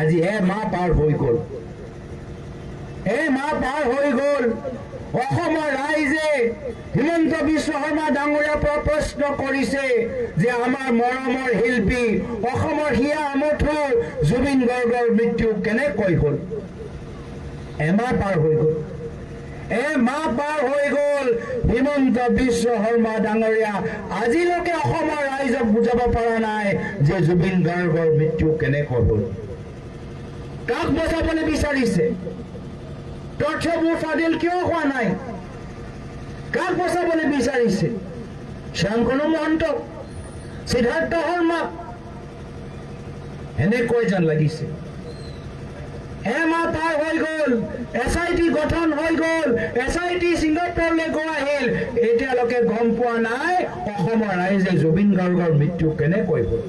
আজি এমাহ পাৰ হৈ গ'ল। এমাহ পাৰ হৈ গ'ল। অসমৰ ৰাইজে হিমন্ত বিশ্ব শৰ্মা ডাঙৰীয়াৰ পৰা প্ৰশ্ন কৰিছে যে আমাৰ মৰমৰ শিল্পী অসমৰ হিয়া আমঠু জুবিন গাৰ্গৰ মৃত্যু কেনেকৈ হ'ল। এমাহ পাৰ হৈ গ'ল। এমাহ পাৰ হৈ গ'ল। হিমন্ত বিশ্ব শৰ্মা ডাঙৰীয়া আজিলৈকে অসমৰ ৰাইজক বুজাব পৰা নাই যে জুবিন গাৰ্গৰ মৃত্যু কেনেকৈ হ'ল। কাক বচাবলৈ বিচাৰিছে? তথ্যবোৰ ফাদিল কিয় হোৱা নাই? কাক বচাবলৈ বিচাৰিছে? শ্যামকণু মহন্তক, সিদ্ধাৰ্থ শৰ্মাক? এনেকৈ যেন লাগিছে। এমাহ পাৰ হৈ গ'ল। SIT গঠন হৈ গ'ল। SIT ছিংগাপুৰলৈ গৈ আহিল। এতিয়ালৈকে গম পোৱা নাই অসমৰ ৰাইজে জুবিন গাৰ্গৰ মৃত্যু কেনেকৈ হ'ল।